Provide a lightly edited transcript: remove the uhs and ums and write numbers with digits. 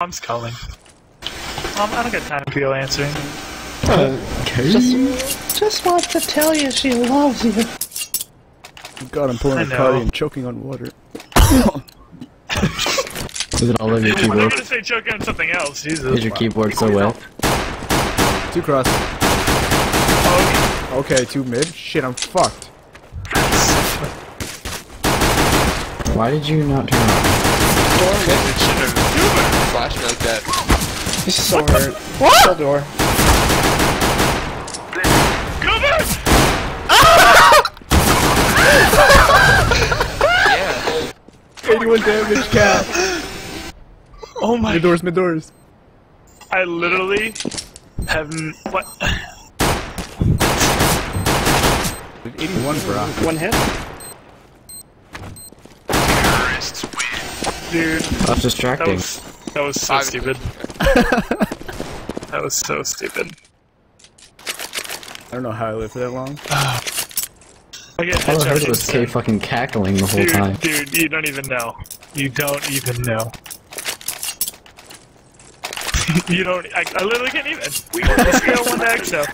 Mom's calling. Mom, I don't got time for you answering. Okay. Just wants to tell you she loves you. God, I'm pulling a party and choking on water. Is it all over your I'm keyboard? gonna say choking on something else. Jesus. Is your keyboard so wet? 2 cross. Oh, Okay, 2 mid. Shit, I'm fucked. Why did you not turn on? It should have flashed me like that. This is so hurt. What? Full door. cover! Yeah. 81 damage, cat. Oh my. Mid doors, mid doors. I literally have. What? 81, bro. One hit. Dude. That's distracting. That was so stupid. That was so stupid. I don't know how I lived for that long. I get All I heard headshots was K insane. fucking cackling the whole time. Dude, you don't even know. You don't even know. You don't. I literally can't even. We got 1 to XO.